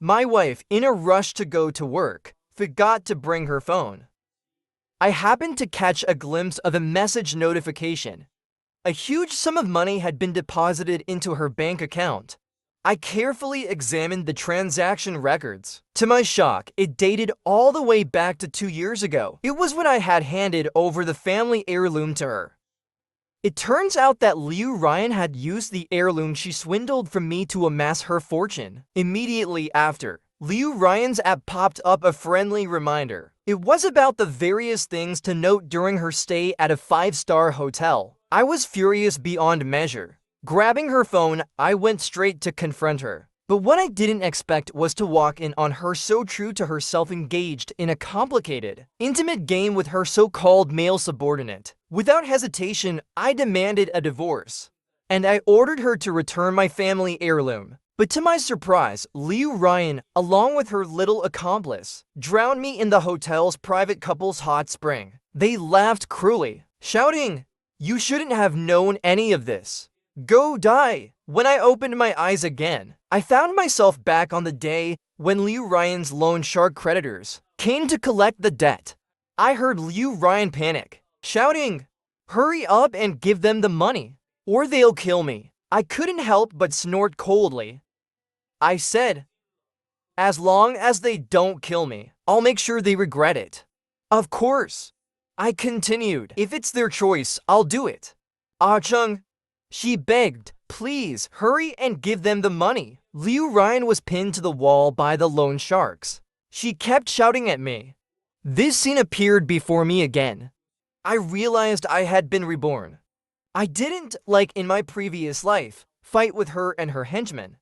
My wife, in a rush to go to work, forgot to bring her phone. I happened to catch a glimpse of a message notification. A huge sum of money had been deposited into her bank account. I carefully examined the transaction records. To my shock, it dated all the way back to 2 years ago. It was when I had handed over the family heirloom to her. It turns out that Liu Ryan had used the heirloom she swindled from me to amass her fortune. Immediately after, Liu Ryan's app popped up a friendly reminder. It was about the various things to note during her stay at a 5-star hotel. I was furious beyond measure. Grabbing her phone, I went straight to confront her. But what I didn't expect was to walk in on her so true to herself, engaged in a complicated, intimate game with her so-called male subordinate. Without hesitation, I demanded a divorce, and I ordered her to return my family heirloom. But to my surprise, Liu Ryan, along with her little accomplice, drowned me in the hotel's private couple's hot spring. They laughed cruelly, shouting, "You shouldn't have known any of this. Go die." When I opened my eyes again, I found myself back on the day when Liu Ryan's loan shark creditors came to collect the debt. I heard Liu Ryan panic, shouting, "Hurry up and give them the money, or they'll kill me." I couldn't help but snort coldly. I said, "As long as they don't kill me, I'll make sure they regret it." "Of course," I continued. "If it's their choice, I'll do it." "Ah Chung," she begged, "please hurry and give them the money." Liu Ryan was pinned to the wall by the loan sharks. She kept shouting at me. This scene appeared before me again. I realized I had been reborn. I didn't, like in my previous life, fight with her and her henchmen,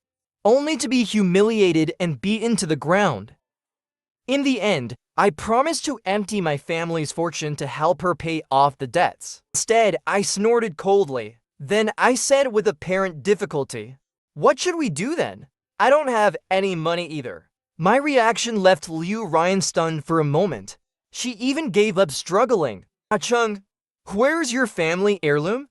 only to be humiliated and beaten to the ground. In the end, I promised to empty my family's fortune to help her pay off the debts. Instead, I snorted coldly. Then I said with apparent difficulty, "What should we do then? I don't have any money either." My reaction left Liu Ryan stunned for a moment. She even gave up struggling. "Ah Chung, where's your family heirloom?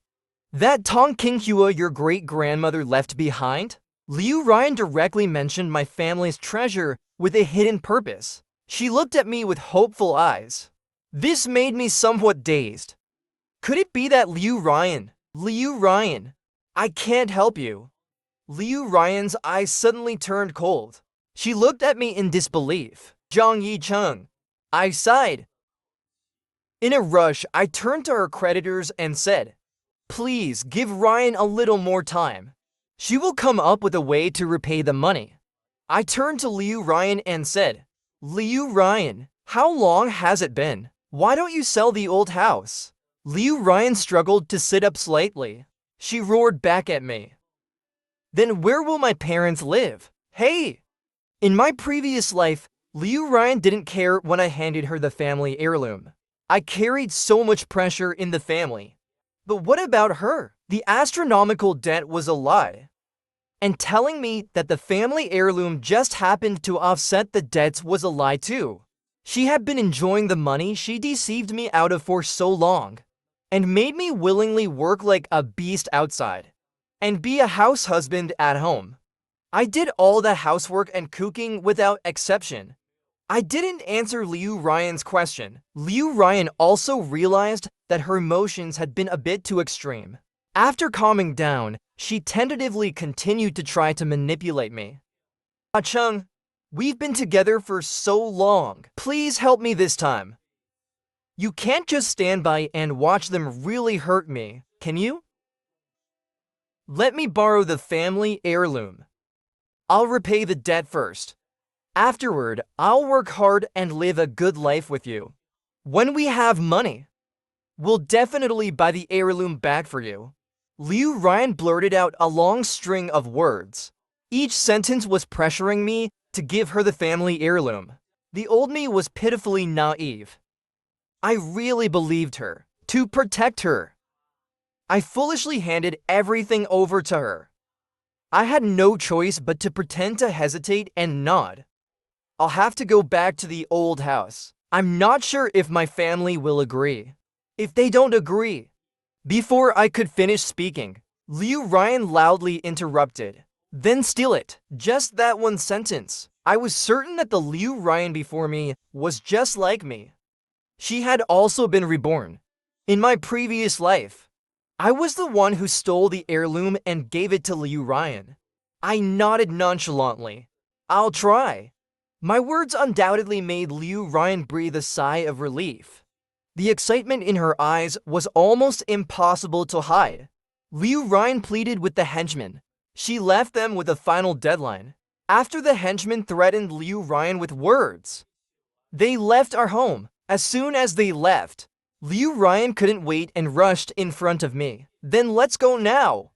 That Tong Qinghua your great-grandmother left behind?" Liu Ryan directly mentioned my family's treasure with a hidden purpose. She looked at me with hopeful eyes. This made me somewhat dazed. Could it be that Liu Ryan, I can't help you. Liu Ryan's eyes suddenly turned cold. She looked at me in disbelief. "Zhang Yicheng," I sighed. In a rush, I turned to her creditors and said, "Please give Ryan a little more time. She will come up with a way to repay the money." I turned to Liu Ryan and said, "Liu Ryan, how long has it been? Why don't you sell the old house?" Liu Ryan struggled to sit up slightly. She roared back at me. "Then where will my parents live? Hey!" In my previous life, Liu Ryan didn't care when I handed her the family heirloom. I carried so much pressure in the family. But what about her? The astronomical debt was a lie. And telling me that the family heirloom just happened to offset the debts was a lie too. She had been enjoying the money she deceived me out of for so long, and made me willingly work like a beast outside, and be a house husband at home. I did all the housework and cooking without exception. I didn't answer Liu Ryan's question. Liu Ryan also realized that her emotions had been a bit too extreme. After calming down, she tentatively continued to try to manipulate me. "Ah Chung, we've been together for so long. Please help me this time. You can't just stand by and watch them really hurt me, can you? Let me borrow the family heirloom. I'll repay the debt first. Afterward, I'll work hard and live a good life with you. When we have money, we'll definitely buy the heirloom back for you." Liu Ryan blurted out a long string of words. Each sentence was pressuring me to give her the family heirloom. The old me was pitifully naive. I really believed her. To protect her, I foolishly handed everything over to her. I had no choice but to pretend to hesitate and nod. "I'll have to go back to the old house. I'm not sure if my family will agree. If they don't agree..." Before I could finish speaking, Liu Ryan loudly interrupted. "Then steal it. Just that one sentence." I was certain that the Liu Ryan before me was just like me. She had also been reborn. In my previous life, I was the one who stole the heirloom and gave it to Liu Ryan. I nodded nonchalantly. I'll try. My words undoubtedly made Liu Ryan breathe a sigh of relief. The excitement in her eyes was almost impossible to hide. Liu Ryan pleaded with the henchmen. She left them with a final deadline. After the henchmen threatened Liu Ryan with words, they left our home. As soon as they left, Liu Ryan couldn't wait and rushed in front of me. Then let's go now.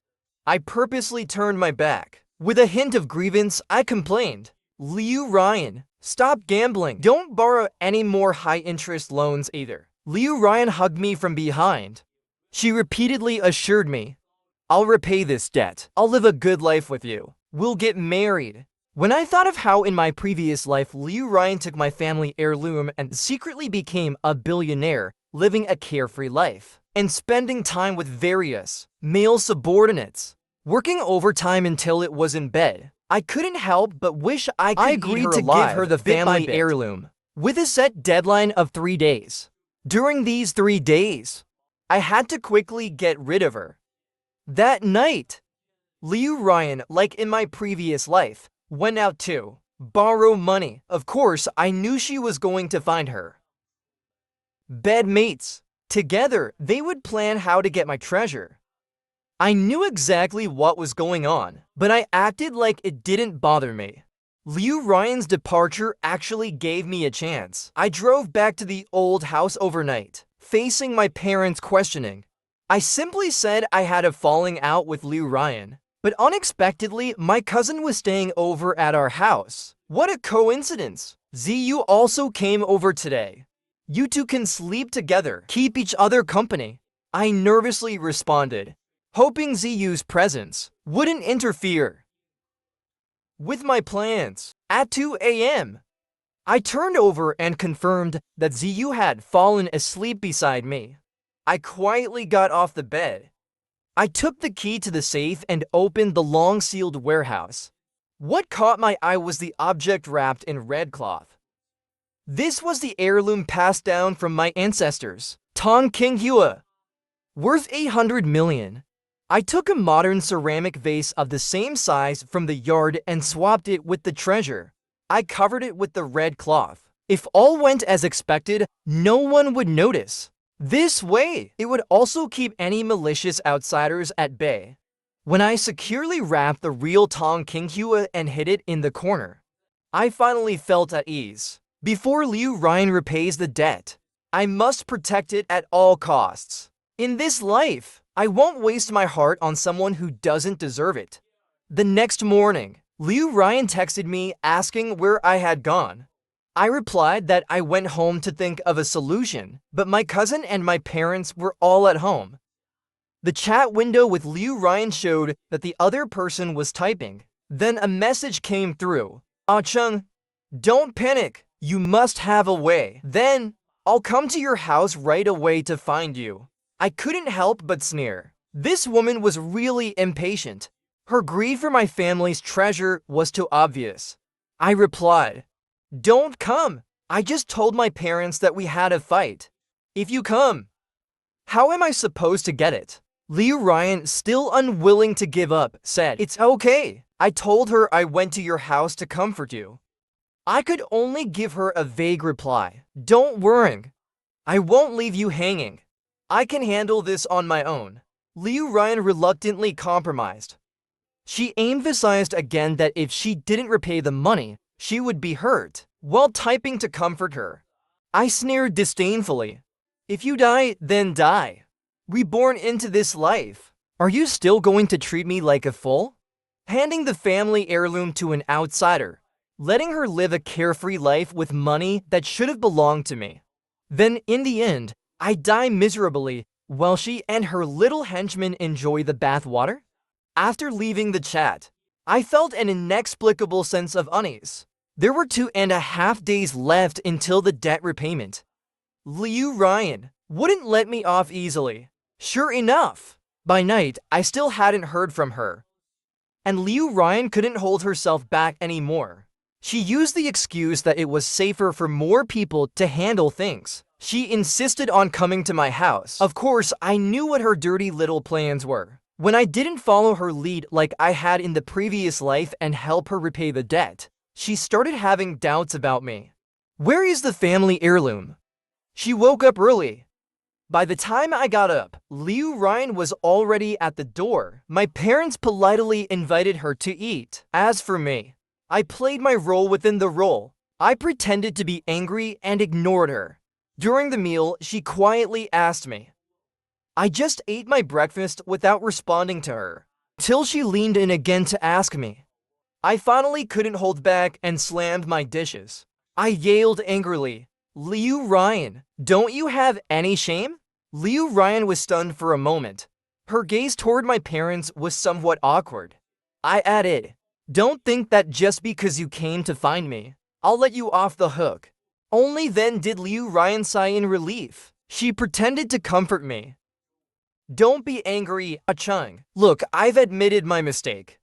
I purposely turned my back. With a hint of grievance, I complained. Liu Ryan, stop gambling. Don't borrow any more high-interest loans either. Liu Ryan hugged me from behind. She repeatedly assured me, I'll repay this debt. I'll live a good life with you. We'll get married. When I thought of how in my previous life Liu Ryan took my family heirloom and secretly became a billionaire, living a carefree life, and spending time with various male subordinates, working overtime until it was in bed, I couldn't help but wish I could agreed to give her the bit by family bit. heirloom, with a set deadline of 3 days. During these 3 days, I had to quickly get rid of her. That night, Liu Ryan, like in my previous life, went out to borrow money. Of course, I knew she was going to find her bedmates. Together, they would plan how to get my treasure. I knew exactly what was going on, but I acted like it didn't bother me. Liu Ryan's departure actually gave me a chance. I drove back to the old house overnight, facing my parents' questioning. I simply said I had a falling out with Liu Ryan. But unexpectedly, my cousin was staying over at our house. What a coincidence! Ziyu also came over today. You two can sleep together, keep each other company. I nervously responded, hoping Ziyu's presence wouldn't interfere with my plans. At 2 a.m., I turned over and confirmed that Ziyu had fallen asleep beside me. I quietly got off the bed. I took the key to the safe and opened the long-sealed warehouse. What caught my eye was the object wrapped in red cloth. This was the heirloom passed down from my ancestors, Tong Qinghua, worth 800 million. I took a modern ceramic vase of the same size from the yard and swapped it with the treasure. I covered it with the red cloth. If all went as expected, no one would notice. This way, it would also keep any malicious outsiders at bay. When I securely wrapped the real Tong Qinghua and hid it in the corner, I finally felt at ease. Before Liu Ryan repays the debt, I must protect it at all costs. In this life, I won't waste my heart on someone who doesn't deserve it. The next morning, Liu Ryan texted me asking where I had gone. I replied that I went home to think of a solution, but my cousin and my parents were all at home. The chat window with Liu Ryan showed that the other person was typing. Then a message came through. Ah Chung, don't panic. You must have a way. Then, I'll come to your house right away to find you. I couldn't help but sneer. This woman was really impatient. Her greed for my family's treasure was too obvious. I replied, don't come. I just told my parents that we had a fight. If you come, how am I supposed to get it? Liu Ryan, still unwilling to give up, said, it's okay. I told her I went to your house to comfort you. I could only give her a vague reply. Don't worry. I won't leave you hanging. I can handle this on my own. Liu Ryan reluctantly compromised. She emphasized again that if she didn't repay the money, she would be hurt, while typing to comfort her. I sneered disdainfully. If you die, then die. Reborn into this life. Are you still going to treat me like a fool? Handing the family heirloom to an outsider, letting her live a carefree life with money that should have belonged to me. Then, in the end, I die miserably while she and her little henchmen enjoy the bathwater? After leaving the chat, I felt an inexplicable sense of unease. There were 2.5 days left until the debt repayment. Liu Ryan wouldn't let me off easily. Sure enough, by night, I still hadn't heard from her. And Liu Ryan couldn't hold herself back anymore. She used the excuse that it was safer for more people to handle things. She insisted on coming to my house. Of course, I knew what her dirty little plans were. When I didn't follow her lead like I had in the previous life and help her repay the debt, she started having doubts about me. Where is the family heirloom? She woke up early. By the time I got up, Liu Ryan was already at the door. My parents politely invited her to eat. As for me, I played my role within the role. I pretended to be angry and ignored her. During the meal, she quietly asked me. I just ate my breakfast without responding to her, till she leaned in again to ask me. I finally couldn't hold back and slammed my dishes. I yelled angrily, Liu Ryan, don't you have any shame? Liu Ryan was stunned for a moment. Her gaze toward my parents was somewhat awkward. I added, don't think that just because you came to find me, I'll let you off the hook. Only then did Liu Ryan sigh in relief. She pretended to comfort me. Don't be angry, Ah-chung. Look, I've admitted my mistake.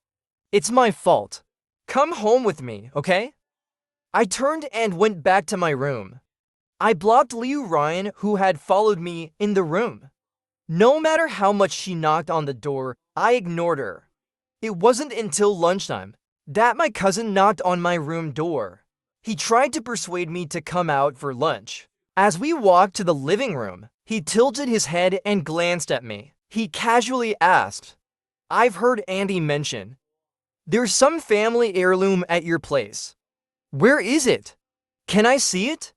It's my fault. Come home with me, okay? I turned and went back to my room. I blocked Liu Ryan, who had followed me, in the room. No matter how much she knocked on the door, I ignored her. It wasn't until lunchtime that my cousin knocked on my room door. He tried to persuade me to come out for lunch. As we walked to the living room, he tilted his head and glanced at me. He casually asked, I've heard Andy mention there's some family heirloom at your place. Where is it? Can I see it?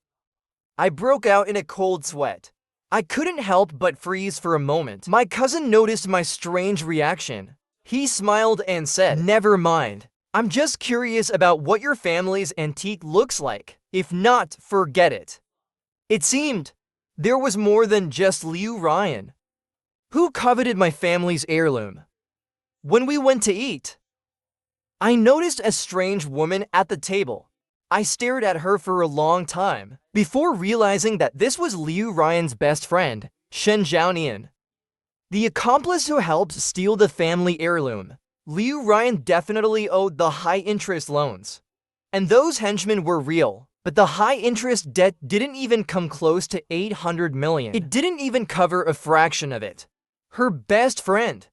I broke out in a cold sweat. I couldn't help but freeze for a moment. My cousin noticed my strange reaction. He smiled and said, never mind. I'm just curious about what your family's antique looks like. If not, forget it. It seemed there was more than just Liu Ryan, who coveted my family's heirloom. When we went to eat, I noticed a strange woman at the table. I stared at her for a long time, before realizing that this was Liu Ryan's best friend, Shen Zhaonian, the accomplice who helped steal the family heirloom. Liu Ryan definitely owed the high-interest loans. And those henchmen were real, but the high-interest debt didn't even come close to 800 million. It didn't even cover a fraction of it. Her best friend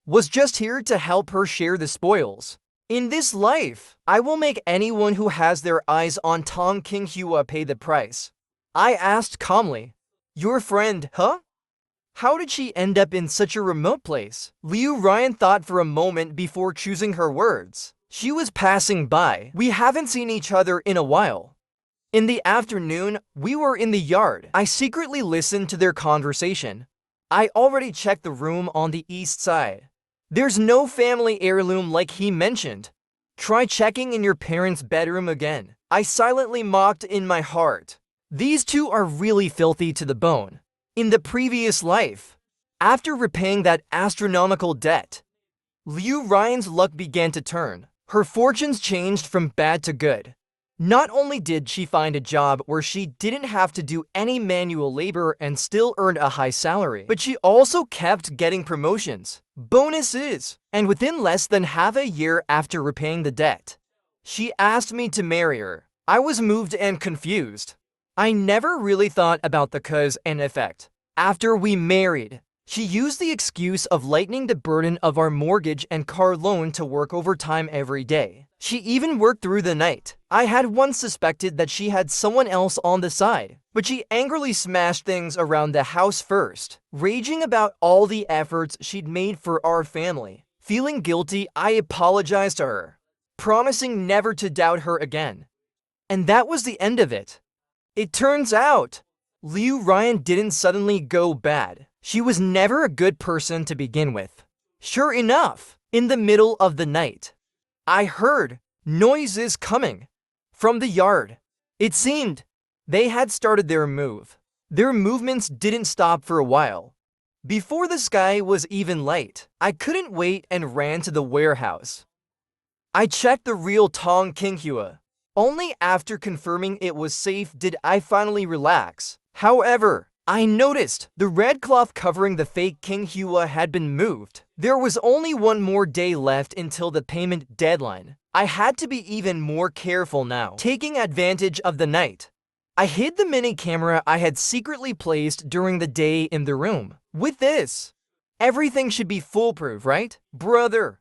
was just here to help her share the spoils. In this life, I will make anyone who has their eyes on Tong Qinghua pay the price. I asked calmly, your friend, huh? How did she end up in such a remote place? Liu Ryan thought for a moment before choosing her words. She was passing by. We haven't seen each other in a while. In the afternoon, we were in the yard. I secretly listened to their conversation. I already checked the room on the east side. There's no family heirloom like he mentioned. Try checking in your parents' bedroom again. I silently mocked in my heart. These two are really filthy to the bone. In the previous life, after repaying that astronomical debt, Liu Ryan's luck began to turn. Her fortunes changed from bad to good. Not only did she find a job where she didn't have to do any manual labor and still earned a high salary, but she also kept getting promotions, bonuses, and within less than half a year after repaying the debt, she asked me to marry her. I was moved and confused. I never really thought about the cause and effect. After we married, she used the excuse of lightening the burden of our mortgage and car loan to work overtime every day. She even worked through the night. I had once suspected that she had someone else on the side, but she angrily smashed things around the house first, raging about all the efforts she'd made for our family. Feeling guilty, I apologized to her, promising never to doubt her again. And that was the end of it. It turns out, Liu Ryan didn't suddenly go bad. She was never a good person to begin with. Sure enough, in the middle of the night, I heard noises coming from the yard. It seemed they had started their move. Their movements didn't stop for a while. Before the sky was even light, I couldn't wait and ran to the warehouse. I checked the real Tong Qinghua. Only after confirming it was safe did I finally relax. However, I noticed the red cloth covering the fake Qinghua had been moved. There was only one more day left until the payment deadline. I had to be even more careful now, taking advantage of the night. I hid the mini camera I had secretly placed during the day in the room. With this, everything should be foolproof, right? Brother,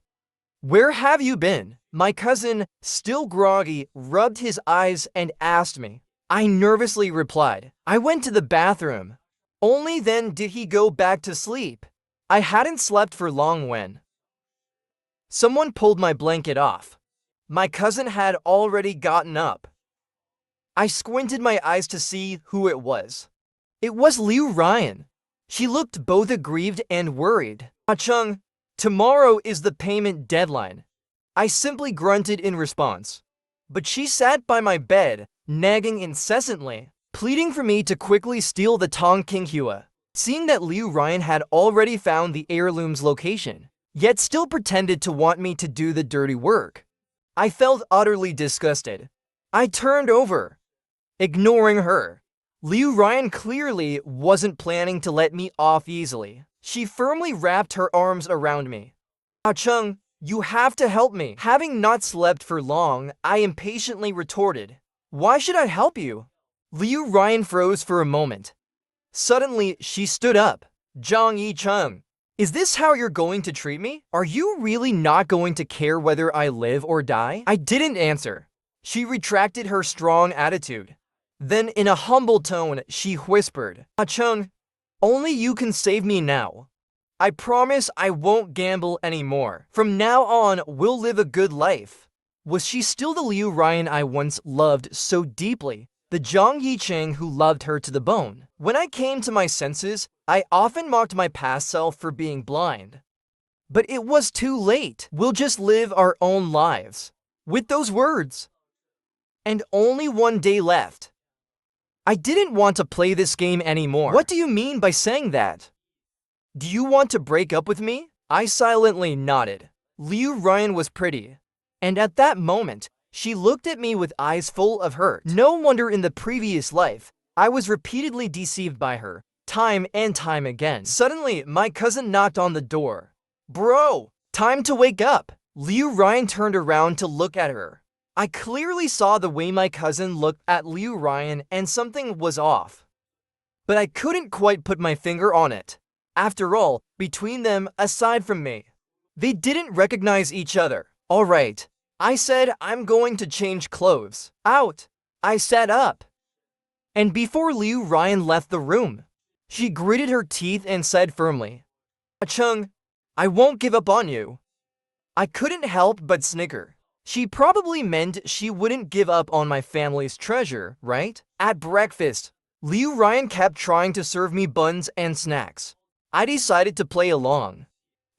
where have you been? My cousin, still groggy, rubbed his eyes and asked me. I nervously replied, I went to the bathroom. Only then did he go back to sleep. I hadn't slept for long when someone pulled my blanket off. My cousin had already gotten up. I squinted my eyes to see who it was. It was Liu Ryan. She looked both aggrieved and worried. Ah-chung, tomorrow is the payment deadline. I simply grunted in response. But she sat by my bed, nagging incessantly, pleading for me to quickly steal the Tong Kinghua. Seeing that Liu Ryan had already found the heirloom's location, yet still pretended to want me to do the dirty work, I felt utterly disgusted. I turned over, ignoring her. Liu Ryan clearly wasn't planning to let me off easily. She firmly wrapped her arms around me. Ah-chung, you have to help me. Having not slept for long, I impatiently retorted. Why should I help you? Liu Ryan froze for a moment. Suddenly, she stood up. Zhang Yicheng, is this how you're going to treat me? Are you really not going to care whether I live or die? I didn't answer. She retracted her strong attitude. Then, in a humble tone, she whispered, Ah-chung, only you can save me now. I promise I won't gamble anymore. From now on, we'll live a good life. Was she still the Liu Ryan I once loved so deeply? The Zhang Yicheng who loved her to the bone. When I came to my senses, I often mocked my past self for being blind. But it was too late. We'll just live our own lives. With those words. And only one day left. I didn't want to play this game anymore. What do you mean by saying that? Do you want to break up with me? I silently nodded. Liu Ryan was pretty. And at that moment, she looked at me with eyes full of hurt. No wonder in the previous life, I was repeatedly deceived by her, time and time again. Suddenly, my cousin knocked on the door. Bro, time to wake up. Liu Ryan turned around to look at her. I clearly saw the way my cousin looked at Liu Ryan and something was off. But I couldn't quite put my finger on it. After all, between them, aside from me, they didn't recognize each other. All right, I said I'm going to change clothes. Out! I sat up. And before Liu Ryan left the room, she gritted her teeth and said firmly, Ah-chung, I won't give up on you. I couldn't help but snicker. She probably meant she wouldn't give up on my family's treasure, right? At breakfast, Liu Ryan kept trying to serve me buns and snacks. I decided to play along.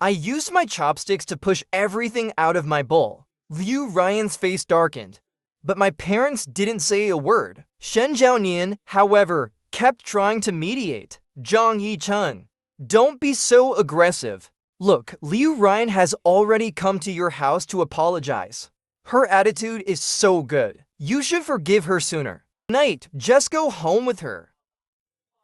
I used my chopsticks to push everything out of my bowl. Liu Ryan's face darkened, but my parents didn't say a word. Shen Zhaonian, however, kept trying to mediate. Zhang Yicheng, don't be so aggressive. Look, Liu Ryan has already come to your house to apologize. Her attitude is so good. You should forgive her sooner. Tonight, just go home with her.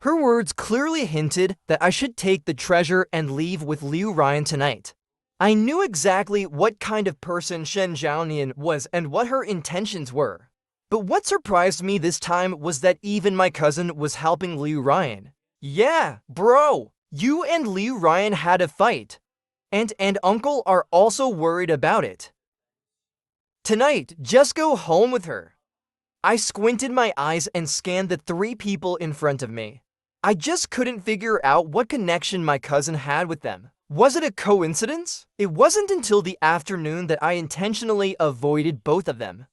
Her words clearly hinted that I should take the treasure and leave with Liu Ryan tonight. I knew exactly what kind of person Shen Zhaonian was and what her intentions were. But what surprised me this time was that even my cousin was helping Liu Ryan. Yeah, bro, you and Liu Ryan had a fight. Aunt and uncle are also worried about it. Tonight, just go home with her. I squinted my eyes and scanned the three people in front of me. I just couldn't figure out what connection my cousin had with them. Was it a coincidence? It wasn't until the afternoon that I intentionally avoided both of them.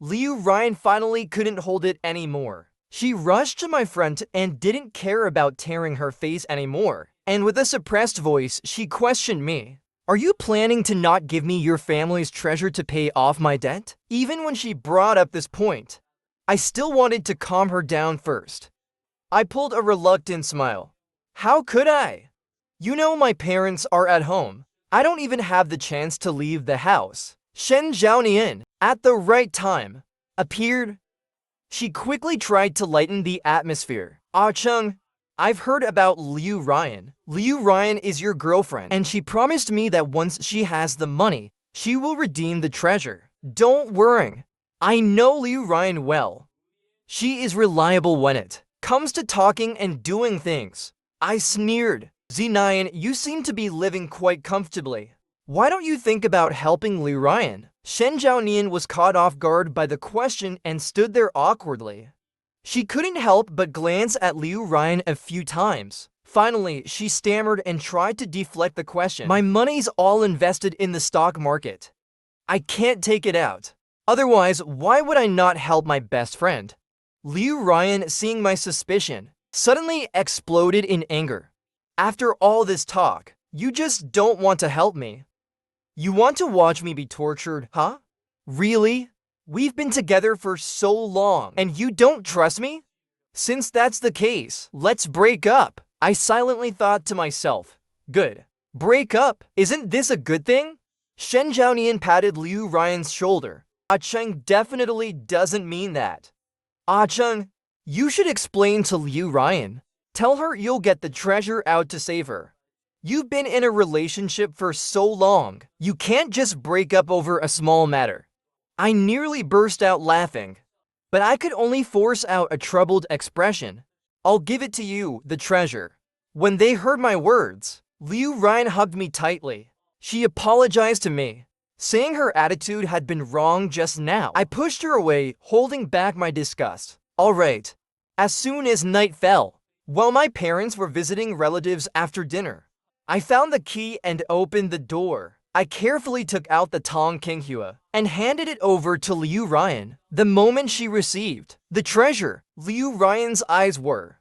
Liu Ryan finally couldn't hold it anymore. She rushed to my front and didn't care about tearing her face anymore. And with a suppressed voice, she questioned me. Are you planning to not give me your family's treasure to pay off my debt? Even when she brought up this point, I still wanted to calm her down first. I pulled a reluctant smile. How could I? You know my parents are at home. I don't even have the chance to leave the house. Shen Zhaonian, at the right time, appeared. She quickly tried to lighten the atmosphere. Ah-chung, I've heard about Liu Ryan. Liu Ryan is your girlfriend, and she promised me that once she has the money, she will redeem the treasure. Don't worry. I know Liu Ryan well. She is reliable when it comes to talking and doing things. I sneered. Z9, you seem to be living quite comfortably. Why don't you think about helping Liu Ryan? Shen Zhaonian was caught off guard by the question and stood there awkwardly. She couldn't help but glance at Liu Ryan a few times. Finally, she stammered and tried to deflect the question. My money's all invested in the stock market. I can't take it out. Otherwise, why would I not help my best friend? Liu Ryan, seeing my suspicion, suddenly exploded in anger. After all this talk, you just don't want to help me. You want to watch me be tortured, huh? Really? We've been together for so long, and you don't trust me? Since that's the case, let's break up. I silently thought to myself, good. Break up? Isn't this a good thing? Shen Zhaonian patted Liu Ryan's shoulder. Ah Cheng definitely doesn't mean that. Ah Cheng, you should explain to Liu Ryan. Tell her you'll get the treasure out to save her. You've been in a relationship for so long, you can't just break up over a small matter. I nearly burst out laughing, but I could only force out a troubled expression. I'll give it to you, the treasure. When they heard my words, Liu Ryan hugged me tightly. She apologized to me, saying her attitude had been wrong just now. I pushed her away, holding back my disgust. All right. As soon as night fell, while my parents were visiting relatives after dinner, I found the key and opened the door. I carefully took out the Tong Qinghua and handed it over to Liu Ryan. The moment she received the treasure, Liu Ryan's eyes were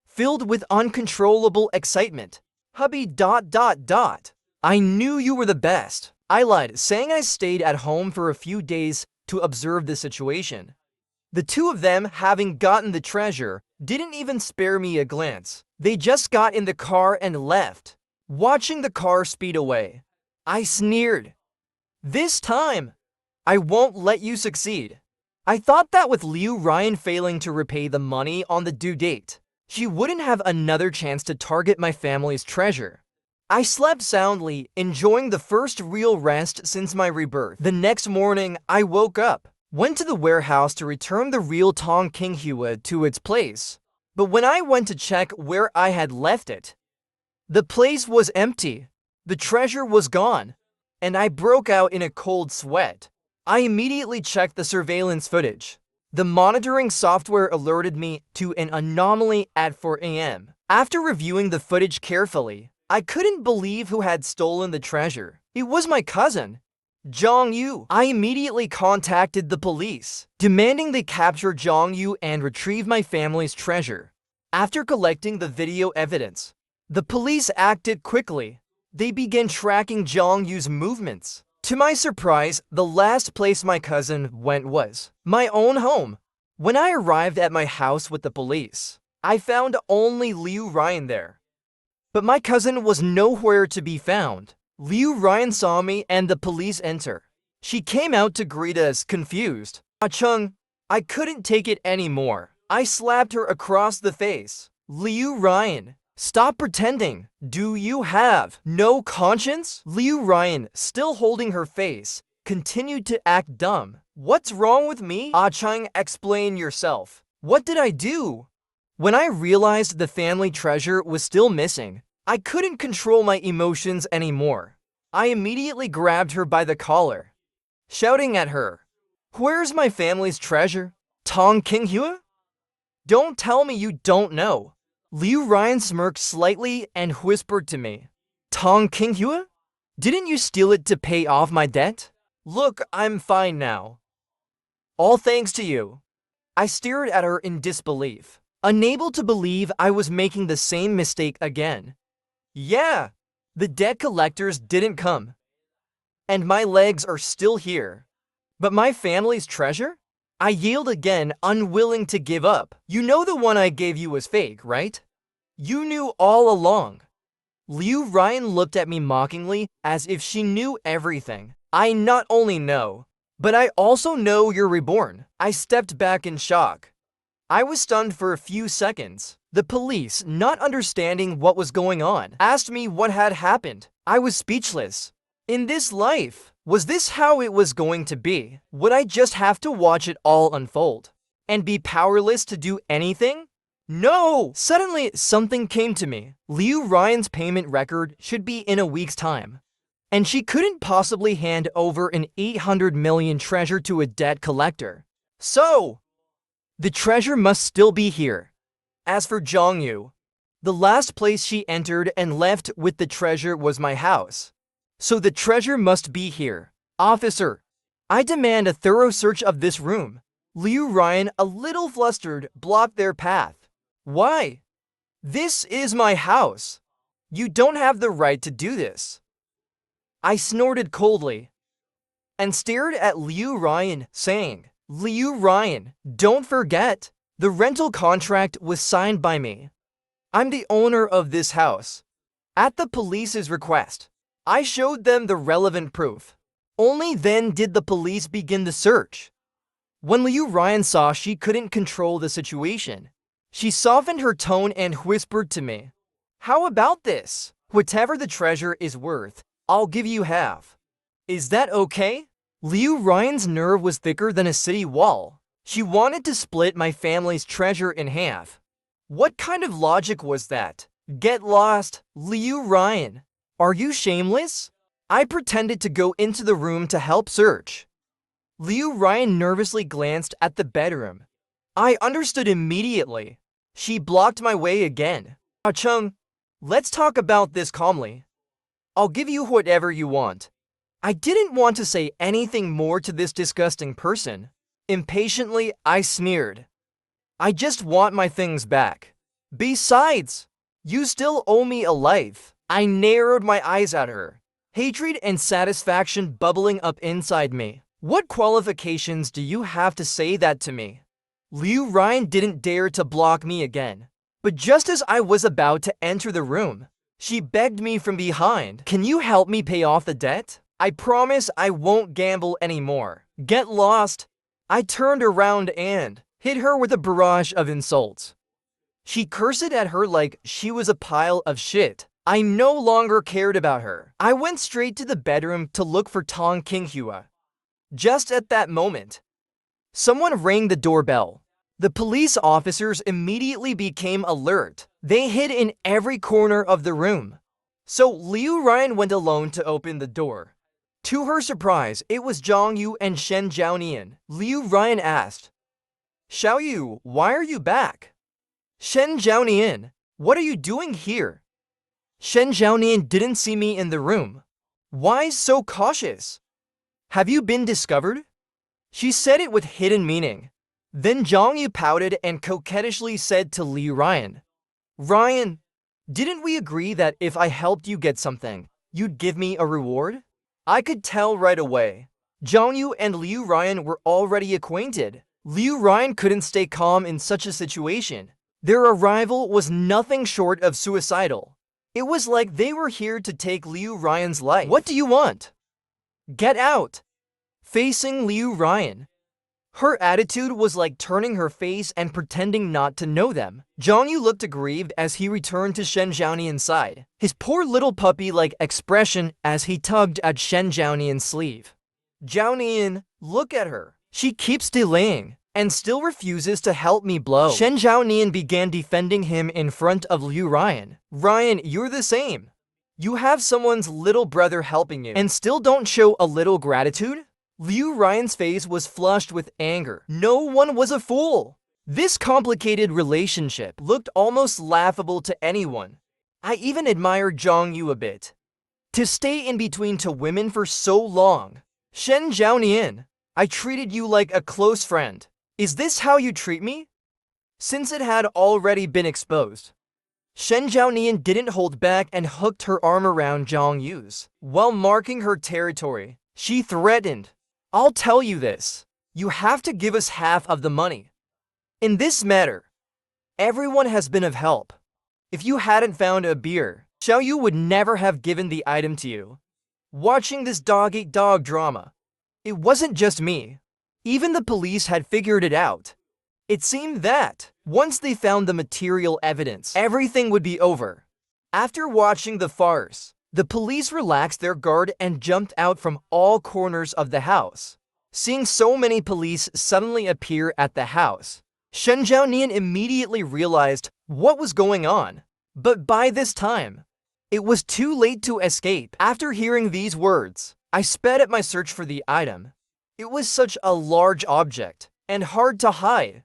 filled with uncontrollable excitement. Hubby ... I knew you were the best. I lied, saying I stayed at home for a few days to observe the situation. The two of them, having gotten the treasure, didn't even spare me a glance. They just got in the car and left. Watching the car speed away, I sneered. This time, I won't let you succeed. I thought that with Liu Ryan failing to repay the money on the due date, she wouldn't have another chance to target my family's treasure. I slept soundly, enjoying the first real rest since my rebirth. The next morning, I woke up, went to the warehouse to return the real Tong Qinghua to its place. But when I went to check where I had left it, the place was empty. The treasure was gone, and I broke out in a cold sweat. I immediately checked the surveillance footage. The monitoring software alerted me to an anomaly at 4 a.m. After reviewing the footage carefully, I couldn't believe who had stolen the treasure. It was my cousin, Zhang Yu. I immediately contacted the police, demanding they capture Zhang Yu and retrieve my family's treasure. After collecting the video evidence, the police acted quickly. They began tracking Zhang Yu's movements. To my surprise, the last place my cousin went was my own home. When I arrived at my house with the police, I found only Liu Ryan there. But my cousin was nowhere to be found. Liu Ryan saw me and the police enter. She came out to greet us, confused. Ah Cheng, I couldn't take it anymore. I slapped her across the face. Liu Ryan, stop pretending. Do you have no conscience? Liu Ryan, still holding her face, continued to act dumb. What's wrong with me? Ah Cheng, explain yourself. What did I do? When I realized the family treasure was still missing, I couldn't control my emotions anymore. I immediately grabbed her by the collar, shouting at her, "Where's my family's treasure? Tong Qinghua? Don't tell me you don't know." Liu Ryan smirked slightly and whispered to me, "Tong Qinghua? Didn't you steal it to pay off my debt? Look, I'm fine now. All thanks to you." I stared at her in disbelief, unable to believe I was making the same mistake again. Yeah, the debt collectors didn't come, and my legs are still here. But my family's treasure? I yelled again, unwilling to give up. You know the one I gave you was fake, right? You knew all along. Liu Ryan looked at me mockingly, as if she knew everything. I not only know, but I also know you're reborn. I stepped back in shock. I was stunned for a few seconds. The police, not understanding what was going on, asked me what had happened. I was speechless. In this life, Was this how it was going to be? Would I just have to watch it all unfold and be powerless to do anything? No! Suddenly, something came to me. Liu Ryan's payment record should be in a week's time, and she couldn't possibly hand over an 800 million treasure to a debt collector. So, the treasure must still be here. As for Zhongyu, the last place she entered and left with the treasure was my house. So the treasure must be here. Officer, I demand a thorough search of this room. Liu Ryan, a little flustered, blocked their path. Why? This is my house. You don't have the right to do this. I snorted coldly and stared at Liu Ryan, saying, Liu Ryan, don't forget, the rental contract was signed by me. I'm the owner of this house. At the police's request, I showed them the relevant proof. Only then did the police begin the search. When Liu Ryan saw she couldn't control the situation, she softened her tone and whispered to me, How about this? Whatever the treasure is worth, I'll give you half. Is that okay? Liu Ryan's nerve was thicker than a city wall. She wanted to split my family's treasure in half. What kind of logic was that? Get lost, Liu Ryan. Are you shameless? I pretended to go into the room to help search. Liu Ryan nervously glanced at the bedroom. I understood immediately. She blocked my way again. Chung, let's talk about this calmly. I'll give you whatever you want. I didn't want to say anything more to this disgusting person. Impatiently, I sneered. I just want my things back. Besides, you still owe me a life. I narrowed my eyes at her, hatred and satisfaction bubbling up inside me. What qualifications do you have to say that to me? Liu Ryan didn't dare to block me again. But just as I was about to enter the room, she begged me from behind. Can you help me pay off the debt? I promise I won't gamble anymore. Get lost. I turned around and hit her with a barrage of insults. She cursed at her like she was a pile of shit. I no longer cared about her. I went straight to the bedroom to look for Tong Qinghua. Just at that moment, someone rang the doorbell. The police officers immediately became alert. They hid in every corner of the room. So Liu Ryan went alone to open the door. To her surprise, it was Zhongyu and Shen Zhaonian. Liu Ryan asked, Xiaoyu, why are you back? Shen Zhaonian, what are you doing here? Shen Zhaonian didn't see me in the room. Why so cautious? Have you been discovered? She said it with hidden meaning. Then Zhongyu pouted and coquettishly said to Liu Ryan, Ryan, didn't we agree that if I helped you get something, you'd give me a reward? I could tell right away. Zhongyu and Liu Ryan were already acquainted. Liu Ryan couldn't stay calm in such a situation. Their arrival was nothing short of suicidal. It was like they were here to take Liu Ryan's life. What do you want? Get out. Facing Liu Ryan. Her attitude was like turning her face and pretending not to know them. Zhongyu looked aggrieved as he returned to Shen Zhaonian's side, his poor little puppy-like expression as he tugged at Shen Zhaonian's sleeve. Zhaonian, look at her. She keeps delaying and still refuses to help me blow. Shen Zhaonian began defending him in front of Liu Ryan. Ryan, you're the same. You have someone's little brother helping you and still don't show a little gratitude? Liu Ryan's face was flushed with anger. No one was a fool. This complicated relationship looked almost laughable to anyone. I even admired Zhongyu a bit. To stay in between two women for so long. Shen Zhaonian, I treated you like a close friend. Is this how you treat me? Since it had already been exposed, Shen Zhaonian didn't hold back and hooked her arm around Zhongyu's. While marking her territory, she threatened, I'll tell you this. You have to give us half of the money. In this matter, everyone has been of help. If you hadn't found a beer, Xiaoyu would never have given the item to you. Watching this dog-eat-dog drama, it wasn't just me. Even the police had figured it out. It seemed that, once they found the material evidence, everything would be over. After watching the farce, The police relaxed their guard and jumped out from all corners of the house. Seeing so many police suddenly appear at the house, Shen Zhaonian immediately realized what was going on. But by this time, it was too late to escape. After hearing these words, I sped up my search for the item. It was such a large object and hard to hide.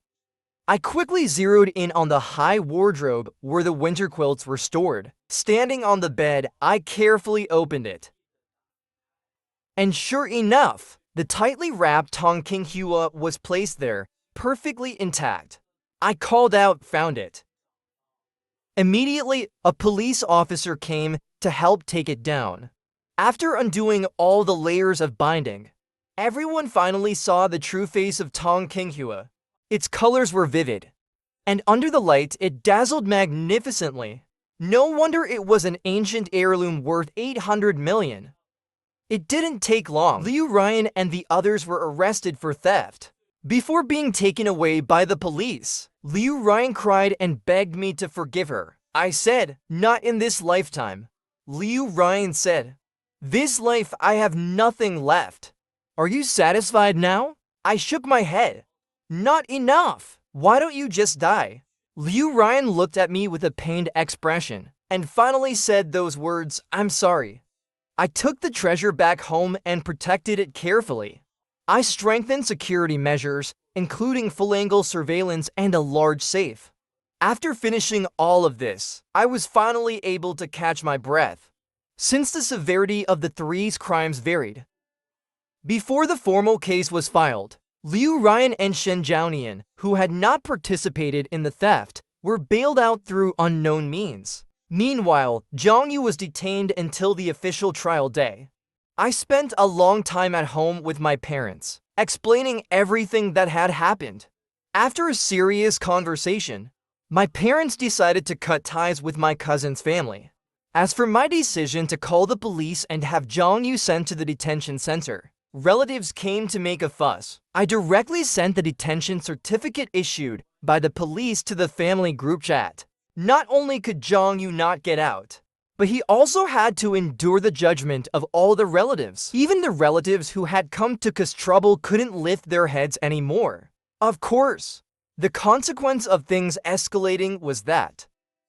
I quickly zeroed in on the high wardrobe where the winter quilts were stored. Standing on the bed, I carefully opened it. And sure enough, the tightly wrapped Tong King Hua was placed there, perfectly intact. I called out, "Found it." Immediately, a police officer came to help take it down. After undoing all the layers of binding, everyone finally saw the true face of Tong King Hua. Its colors were vivid, and under the light, it dazzled magnificently. No wonder it was an ancient heirloom worth 800 million. It didn't take long. Liu Ryan and the others were arrested for theft. Before being taken away by the police, Liu Ryan cried and begged me to forgive her. I said, "Not in this lifetime." Liu Ryan said, "This life I have nothing left. Are you satisfied now?" I shook my head. "Not enough. Why don't you just die?" Liu Ryan looked at me with a pained expression and finally said those words, "I'm sorry." I took the treasure back home and protected it carefully. I strengthened security measures, including full-angle surveillance and a large safe. After finishing all of this, I was finally able to catch my breath. Since the severity of the three crimes varied. Before the formal case was filed, Liu Ryan and Shen Zhaonian, who had not participated in the theft, were bailed out through unknown means. Meanwhile, Zhang Yu was detained until the official trial day. I spent a long time at home with my parents, explaining everything that had happened. After a serious conversation, my parents decided to cut ties with my cousin's family. As for my decision to call the police and have Zhang Yu sent to the detention center, relatives came to make a fuss. I directly sent the detention certificate issued by the police to the family group chat. Not only could Zhang Yu not get out, but he also had to endure the judgment of all the relatives. Even the relatives who had come to cause trouble couldn't lift their heads anymore. Of course, the consequence of things escalating was that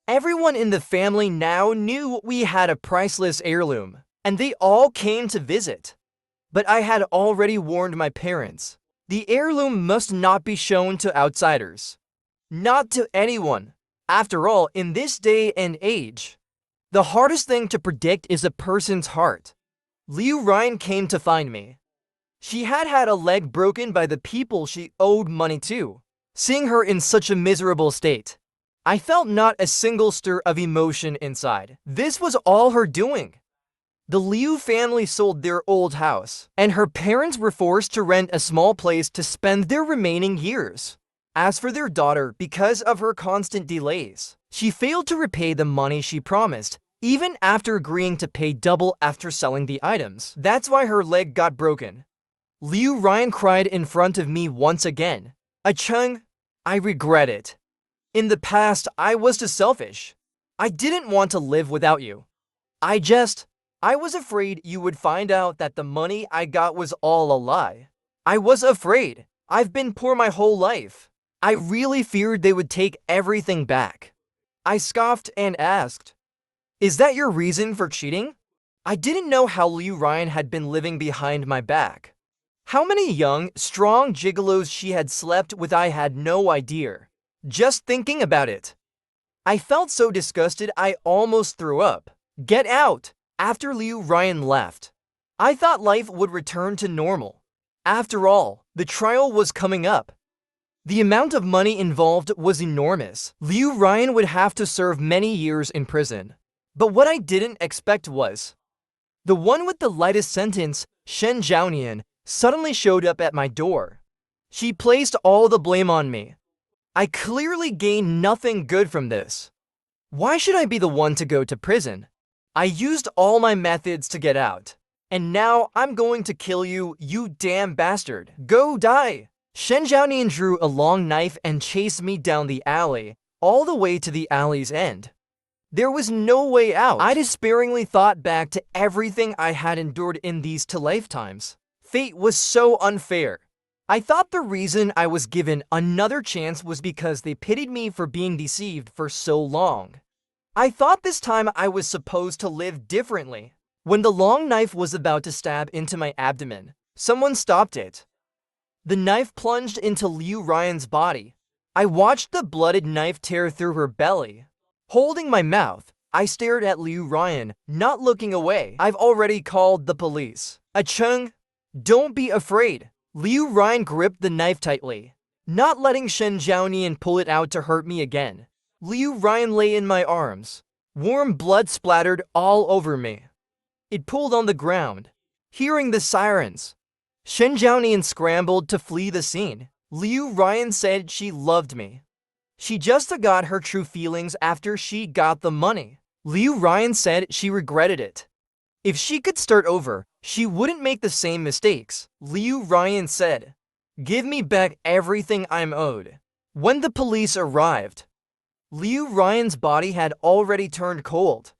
everyone in the family now knew we had a priceless heirloom, and they all came to visit. But I had already warned my parents. The heirloom must not be shown to outsiders. Not to anyone. After all, in this day and age, the hardest thing to predict is a person's heart. Liu Ryan came to find me. She had had a leg broken by the people she owed money to. Seeing her in such a miserable state, I felt not a single stir of emotion inside. This was all her doing. The Liu family sold their old house, and her parents were forced to rent a small place to spend their remaining years. As for their daughter, because of her constant delays, she failed to repay the money she promised, even after agreeing to pay double after selling the items. That's why her leg got broken. Liu Ryan cried in front of me once again. "Acheng, I regret it. In the past, I was too selfish. I didn't want to live without you. I was afraid you would find out that the money I got was all a lie. I was afraid. I've been poor my whole life. I really feared they would take everything back." I scoffed and asked, "Is that your reason for cheating?" I didn't know how Liu Ryan had been living behind my back. How many young, strong gigolos she had slept with, I had no idea. Just thinking about it, I felt so disgusted I almost threw up. "Get out!" After Liu Ryan left, I thought life would return to normal. After all, the trial was coming up. The amount of money involved was enormous. Liu Ryan would have to serve many years in prison. But what I didn't expect was the one with the lightest sentence, Shen Zhaonian, suddenly showed up at my door. She placed all the blame on me. I clearly gained nothing good from this. Why should I be the one to go to prison? I used all my methods to get out. And now I'm going to kill you, you damn bastard. Go die! Shen Zhaonian drew a long knife and chased me down the alley, all the way to the alley's end. There was no way out. I despairingly thought back to everything I had endured in these 2 lifetimes. Fate was so unfair. I thought the reason I was given another chance was because they pitied me for being deceived for so long. I thought this time I was supposed to live differently. When the long knife was about to stab into my abdomen, someone stopped it. The knife plunged into Liu Ryan's body. I watched the blooded knife tear through her belly. Holding my mouth, I stared at Liu Ryan, not looking away. I've already called the police. Chung, don't be afraid. Liu Ryan gripped the knife tightly, not letting Shen Jiaonian pull it out to hurt me again. Liu Ryan lay in my arms. Warm blood splattered all over me. It pulled on the ground. Hearing the sirens, Shen Jiaonian scrambled to flee the scene. Liu Ryan said she loved me. She just got her true feelings after she got the money. Liu Ryan said she regretted it. If she could start over, she wouldn't make the same mistakes. Liu Ryan said, "Give me back everything I'm owed." When the police arrived, Liu Ryan's body had already turned cold.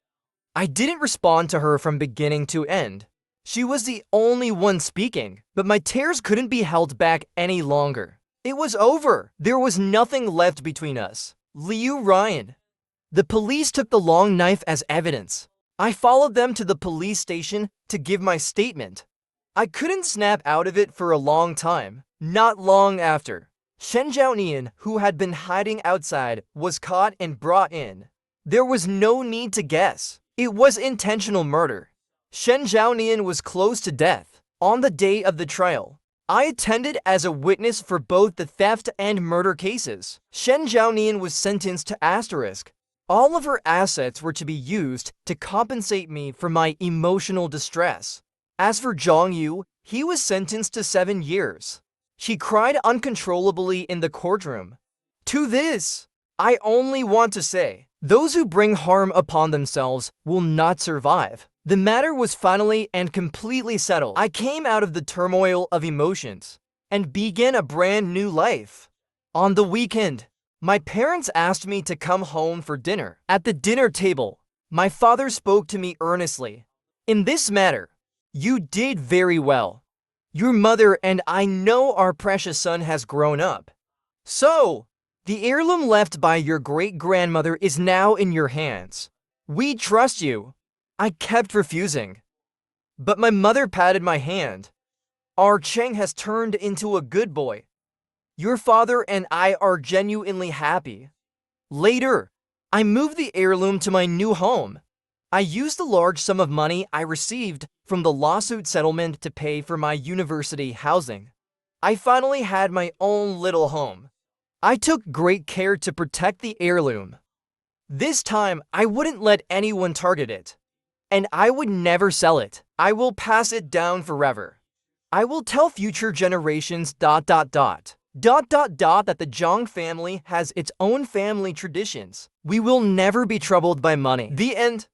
I didn't respond to her from beginning to end. She was the only one speaking, but my tears couldn't be held back any longer. It was over. There was nothing left between us. Liu Ryan. The police took the long knife as evidence. I followed them to the police station to give my statement. I couldn't snap out of it for a long time. Not long after, Shen Jiaonian, who had been hiding outside, was caught and brought in. There was no need to guess. It was intentional murder. Shen Jiaonian was close to death. On the day of the trial, I attended as a witness for both the theft and murder cases. Shen Jiaonian was sentenced to asterisk. All of her assets were to be used to compensate me for my emotional distress. As for Zhang Yu, he was sentenced to 7 years. She cried uncontrollably in the courtroom. To this, I only want to say, those who bring harm upon themselves will not survive. The matter was finally and completely settled. I came out of the turmoil of emotions and began a brand new life. On the weekend, my parents asked me to come home for dinner. At the dinner table, my father spoke to me earnestly. In this matter, you did very well. Your mother and I know our precious son has grown up. So, the heirloom left by your great-grandmother is now in your hands. We trust you. I kept refusing. But my mother patted my hand. Our Cheng has turned into a good boy. Your father and I are genuinely happy. Later, I moved the heirloom to my new home. I used the large sum of money I received from the lawsuit settlement to pay for my university housing. I finally had my own little home. I took great care to protect the heirloom. This time, I wouldn't let anyone target it. And I would never sell it. I will pass it down forever. I will tell future generations ... that the Zhang family has its own family traditions. We will never be troubled by money. The end.